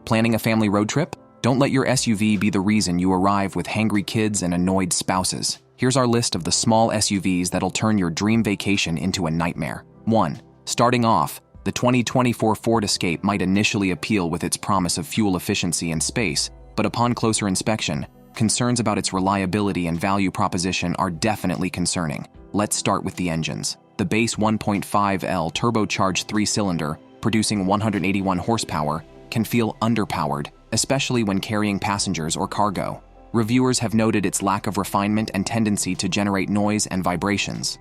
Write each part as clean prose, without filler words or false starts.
Planning a family road trip? Don't let your SUV be the reason you arrive with hangry kids and annoyed spouses. Here's our list of the small SUVs that'll turn your dream vacation into a nightmare. 1. Starting off, the 2024 Ford Escape might initially appeal with its promise of fuel efficiency and space, but upon closer inspection, concerns about its reliability and value proposition are definitely concerning. Let's start with the engines. The base 1.5L turbocharged 3-cylinder, producing 181 horsepower, can feel underpowered, especially when carrying passengers or cargo. Reviewers have noted its lack of refinement and tendency to generate noise and vibrations.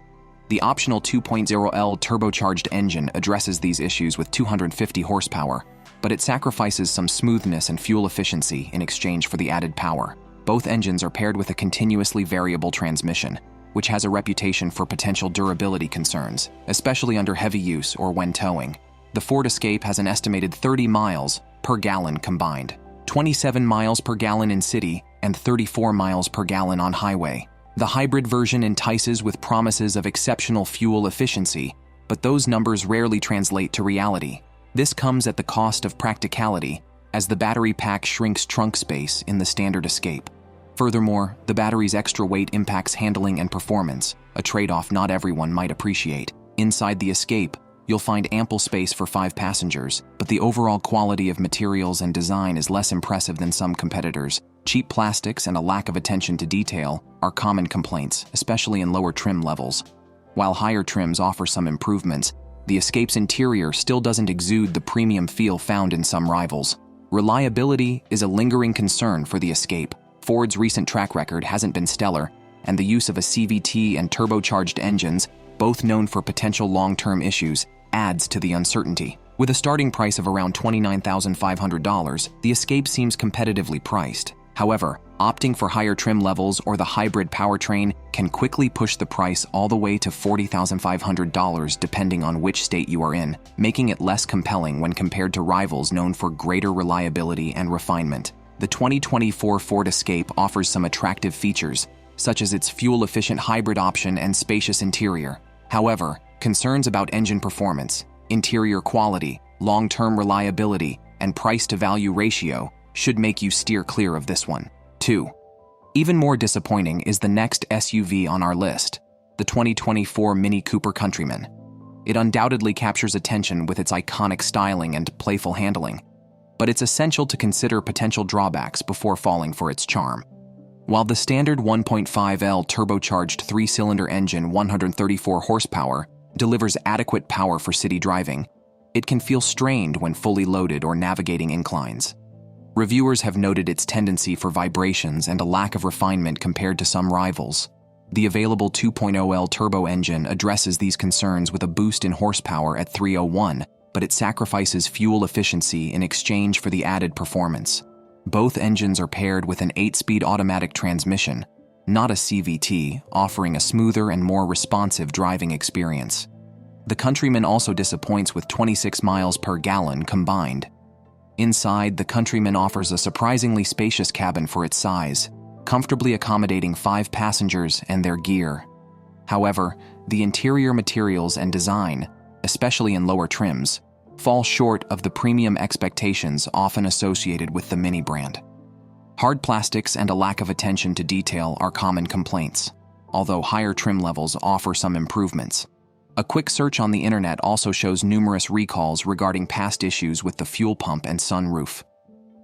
The optional 2.0L turbocharged engine addresses these issues with 250 horsepower, but it sacrifices some smoothness and fuel efficiency in exchange for the added power. Both engines are paired with a continuously variable transmission, which has a reputation for potential durability concerns, especially under heavy use or when towing. The Ford Escape has an estimated 30 miles per gallon combined, 27 miles per gallon in city and 34 miles per gallon on highway. The hybrid version entices with promises of exceptional fuel efficiency, but those numbers rarely translate to reality. This comes at the cost of practicality, as the battery pack shrinks trunk space in the standard Escape. Furthermore, the battery's extra weight impacts handling and performance, a trade-off not everyone might appreciate. Inside the Escape, you'll find ample space for 5 passengers, but the overall quality of materials and design is less impressive than some competitors. Cheap plastics and a lack of attention to detail are common complaints, especially in lower trim levels. While higher trims offer some improvements, the Escape's interior still doesn't exude the premium feel found in some rivals. Reliability is a lingering concern for the Escape. Ford's recent track record hasn't been stellar, and the use of a CVT and turbocharged engines, both known for potential long-term issues, adds to the uncertainty. With a starting price of around $29,500, the Escape seems competitively priced. However, opting for higher trim levels or the hybrid powertrain can quickly push the price all the way to $40,500 depending on which state you are in, making it less compelling when compared to rivals known for greater reliability and refinement. The 2024 Ford Escape offers some attractive features, such as its fuel-efficient hybrid option and spacious interior. However, concerns about engine performance, interior quality, long-term reliability, and price-to-value ratio should make you steer clear of this one. 2. Even more disappointing is the next SUV on our list, the 2024 Mini Cooper Countryman. It undoubtedly captures attention with its iconic styling and playful handling, but it's essential to consider potential drawbacks before falling for its charm. While the standard 1.5L turbocharged 3-cylinder engine 134 horsepower delivers adequate power for city driving, it can feel strained when fully loaded or navigating inclines. Reviewers have noted its tendency for vibrations and a lack of refinement compared to some rivals. The available 2.0L turbo engine addresses these concerns with a boost in horsepower at 301, but it sacrifices fuel efficiency in exchange for the added performance. Both engines are paired with an 8-speed automatic transmission, not a CVT, offering a smoother and more responsive driving experience. The Countryman also disappoints with 26 miles per gallon combined. Inside, the Countryman offers a surprisingly spacious cabin for its size, comfortably accommodating 5 passengers and their gear. However, the interior materials and design, especially in lower trims, fall short of the premium expectations often associated with the Mini brand. Hard plastics and a lack of attention to detail are common complaints, although higher trim levels offer some improvements. A quick search on the internet also shows numerous recalls regarding past issues with the fuel pump and sunroof.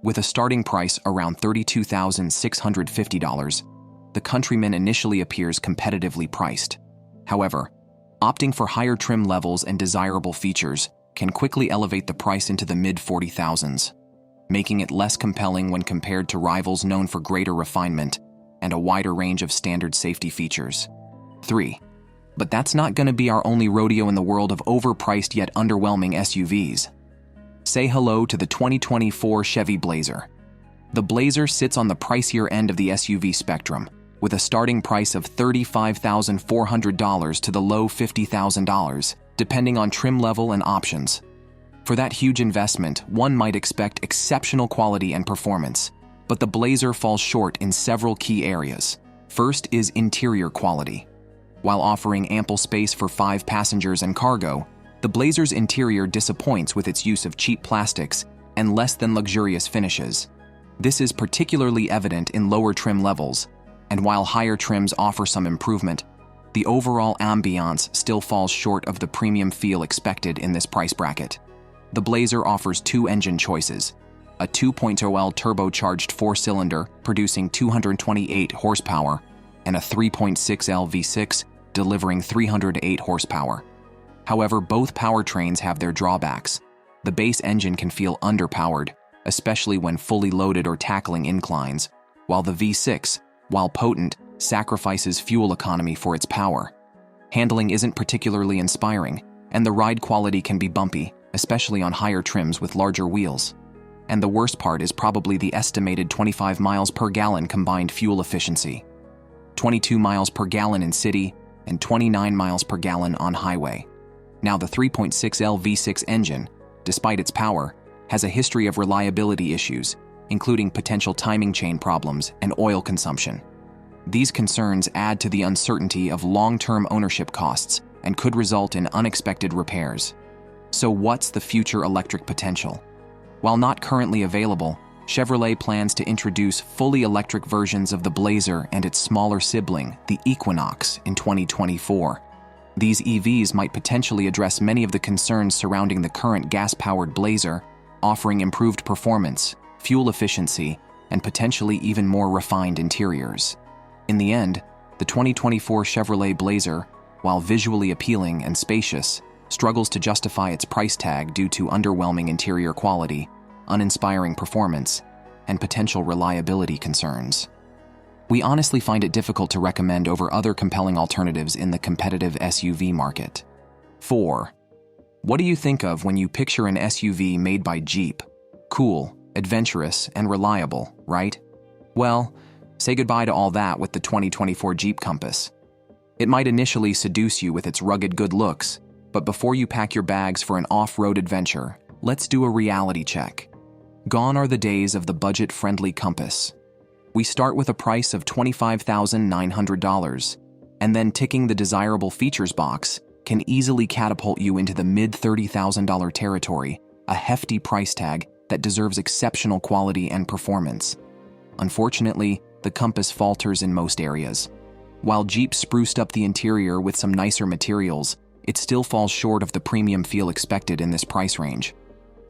With a starting price around $32,650, the Countryman initially appears competitively priced. However, opting for higher trim levels and desirable features can quickly elevate the price into the mid-$40,000s, making it less compelling when compared to rivals known for greater refinement and a wider range of standard safety features. 3. But that's not going to be our only rodeo in the world of overpriced yet underwhelming SUVs. Say hello to the 2024 Chevy Blazer. The Blazer sits on the pricier end of the SUV spectrum, with a starting price of $35,400 to the low $50,000, depending on trim level and options. For that huge investment, one might expect exceptional quality and performance, but the Blazer falls short in several key areas. First is interior quality. While offering ample space for 5 passengers and cargo, the Blazer's interior disappoints with its use of cheap plastics and less than luxurious finishes. This is particularly evident in lower trim levels, and while higher trims offer some improvement, the overall ambiance still falls short of the premium feel expected in this price bracket. The Blazer offers two engine choices: a 2.0L turbocharged four-cylinder producing 228 horsepower and a 3.6L V6 delivering 308 horsepower. However, both powertrains have their drawbacks. The base engine can feel underpowered, especially when fully loaded or tackling inclines, while the V6, while potent, sacrifices fuel economy for its power. Handling isn't particularly inspiring, and the ride quality can be bumpy, especially on higher trims with larger wheels. And the worst part is probably the estimated 25 miles per gallon combined fuel efficiency. 22 miles per gallon in city and 29 miles per gallon on highway. Now, the 3.6L V6 engine, despite its power, has a history of reliability issues, including potential timing chain problems and oil consumption. These concerns add to the uncertainty of long-term ownership costs and could result in unexpected repairs. So what's the future electric potential? While not currently available, Chevrolet plans to introduce fully electric versions of the Blazer and its smaller sibling, the Equinox, in 2024. These EVs might potentially address many of the concerns surrounding the current gas-powered Blazer, offering improved performance, fuel efficiency, and potentially even more refined interiors. In the end, the 2024 Chevrolet Blazer, while visually appealing and spacious, struggles to justify its price tag due to underwhelming interior quality, uninspiring performance, and potential reliability concerns. We honestly find it difficult to recommend over other compelling alternatives in the competitive SUV market. 4. What do you think of when you picture an SUV made by Jeep? Cool, adventurous, and reliable, right? Well, say goodbye to all that with the 2024 Jeep Compass. It might initially seduce you with its rugged good looks, but before you pack your bags for an off-road adventure, let's do a reality check. Gone are the days of the budget-friendly Compass. We start with a price of $25,900, and then ticking the desirable features box can easily catapult you into the mid-$30,000 territory, a hefty price tag that deserves exceptional quality and performance. Unfortunately, the Compass falters in most areas. While Jeep spruced up the interior with some nicer materials, it still falls short of the premium feel expected in this price range.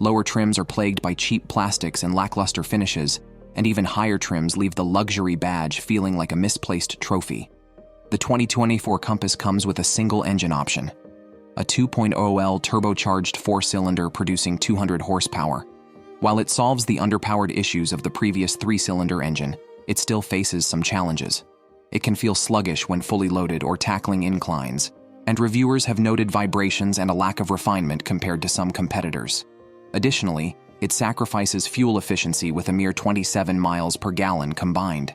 Lower trims are plagued by cheap plastics and lackluster finishes, and even higher trims leave the luxury badge feeling like a misplaced trophy. The 2024 Compass comes with a single engine option, a 2.0L turbocharged four-cylinder producing 200 horsepower. While it solves the underpowered issues of the previous three-cylinder engine, it still faces some challenges. It can feel sluggish when fully loaded or tackling inclines, and reviewers have noted vibrations and a lack of refinement compared to some competitors. Additionally, it sacrifices fuel efficiency with a mere 27 miles per gallon combined,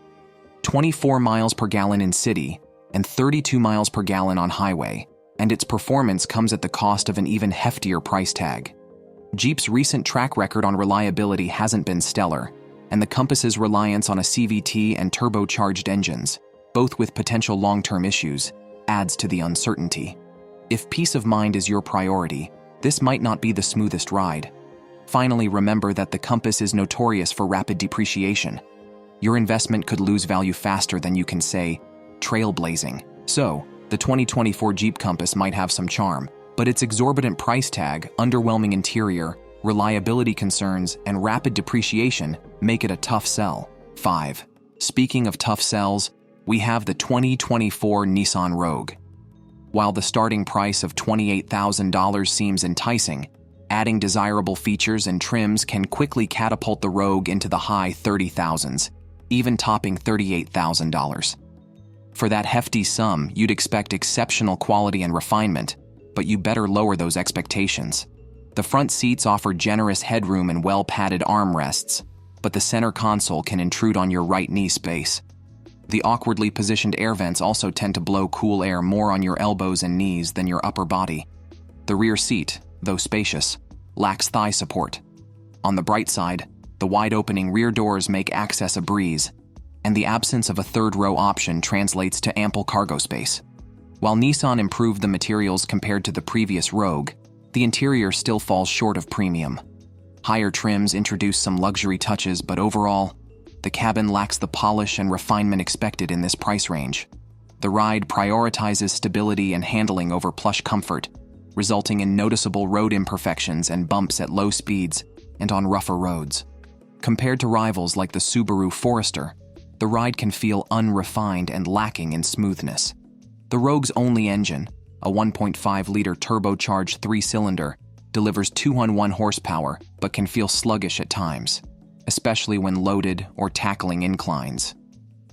24 miles per gallon in city, and 32 miles per gallon on highway, and its performance comes at the cost of an even heftier price tag. Jeep's recent track record on reliability hasn't been stellar, and the Compass's reliance on a CVT and turbocharged engines, both with potential long-term issues, adds to the uncertainty. If peace of mind is your priority, this might not be the smoothest ride. Finally, remember that the Compass is notorious for rapid depreciation. Your investment could lose value faster than you can say, trailblazing. So, the 2024 Jeep Compass might have some charm, but its exorbitant price tag, underwhelming interior, reliability concerns, and rapid depreciation make it a tough sell. 5. Speaking of tough sells, we have the 2024 Nissan Rogue. While the starting price of $28,000 seems enticing, adding desirable features and trims can quickly catapult the Rogue into the high 30,000s, even topping $38,000. For that hefty sum, you'd expect exceptional quality and refinement, but you better lower those expectations. The front seats offer generous headroom and well-padded armrests, but the center console can intrude on your right knee space. The awkwardly positioned air vents also tend to blow cool air more on your elbows and knees than your upper body. The rear seat, though spacious, lacks thigh support. On the bright side, the wide-opening rear doors make access a breeze, and the absence of a third-row option translates to ample cargo space. While Nissan improved the materials compared to the previous Rogue, the interior still falls short of premium. Higher trims introduce some luxury touches, but overall, the cabin lacks the polish and refinement expected in this price range. The ride prioritizes stability and handling over plush comfort, resulting in noticeable road imperfections and bumps at low speeds and on rougher roads. Compared to rivals like the Subaru Forester, the ride can feel unrefined and lacking in smoothness. The Rogue's only engine, a 1.5-liter turbocharged 3-cylinder, delivers 201 horsepower but can feel sluggish at times, especially when loaded or tackling inclines.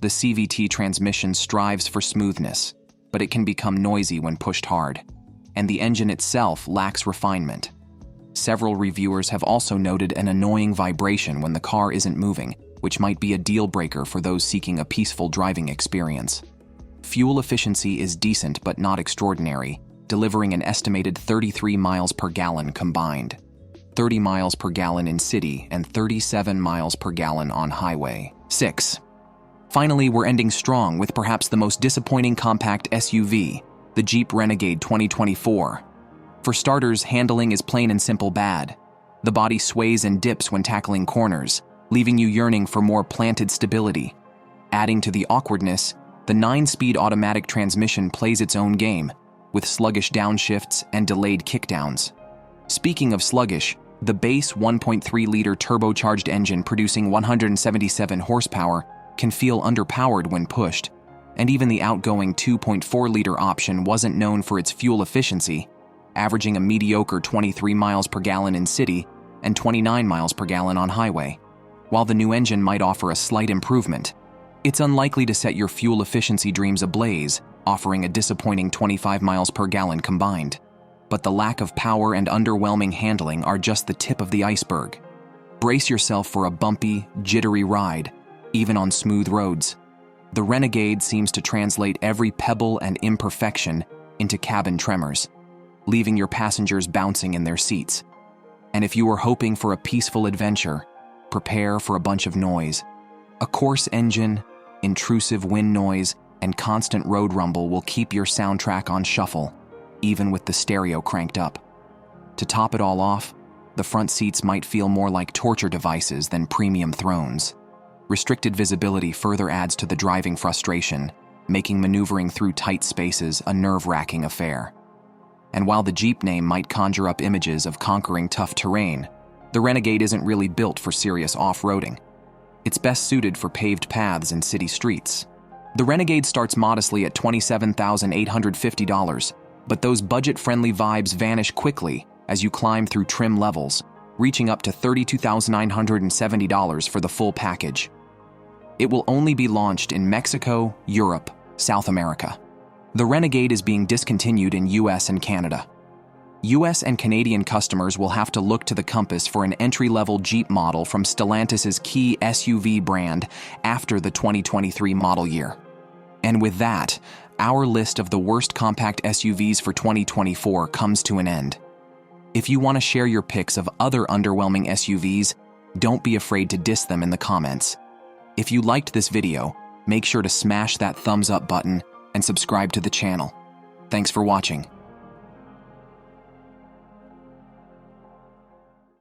The CVT transmission strives for smoothness, but it can become noisy when pushed hard, and the engine itself lacks refinement. Several reviewers have also noted an annoying vibration when the car isn't moving, which might be a deal breaker for those seeking a peaceful driving experience. Fuel efficiency is decent but not extraordinary, delivering an estimated 33 miles per gallon combined, 30 miles per gallon in city and 37 miles per gallon on highway. 6. Finally, we're ending strong with perhaps the most disappointing compact SUV, the Jeep Renegade 2024. For starters, handling is plain and simple bad. The body sways and dips when tackling corners, leaving you yearning for more planted stability. Adding to the awkwardness, the 9-speed automatic transmission plays its own game, with sluggish downshifts and delayed kickdowns. Speaking of sluggish, the base 1.3-liter turbocharged engine producing 177 horsepower can feel underpowered when pushed, and even the outgoing 2.4-liter option wasn't known for its fuel efficiency, averaging a mediocre 23 miles per gallon in city and 29 miles per gallon on highway. While the new engine might offer a slight improvement, it's unlikely to set your fuel efficiency dreams ablaze, offering a disappointing 25 miles per gallon combined. But the lack of power and underwhelming handling are just the tip of the iceberg. Brace yourself for a bumpy, jittery ride, even on smooth roads. The Renegade seems to translate every pebble and imperfection into cabin tremors, leaving your passengers bouncing in their seats. And if you were hoping for a peaceful adventure, prepare for a bunch of noise. A coarse engine, intrusive wind noise, and constant road rumble will keep your soundtrack on shuffle, even with the stereo cranked up. To top it all off, the front seats might feel more like torture devices than premium thrones. Restricted visibility further adds to the driving frustration, making maneuvering through tight spaces a nerve-wracking affair. And while the Jeep name might conjure up images of conquering tough terrain, the Renegade isn't really built for serious off-roading. It's best suited for paved paths and city streets. The Renegade starts modestly at $27,850, but those budget-friendly vibes vanish quickly as you climb through trim levels, reaching up to $32,970 for the full package. It will only be launched in Mexico, Europe, South America. The Renegade is being discontinued in US and Canada. US and Canadian customers will have to look to the compass for an entry-level Jeep model from Stellantis's key SUV brand after the 2023 model year. And with that, our list of the worst compact SUVs for 2024 comes to an end. If you want to share your picks of other underwhelming SUVs, don't be afraid to diss them in the comments. If you liked this video, make sure to smash that thumbs up button and subscribe to the channel. Thanks for watching.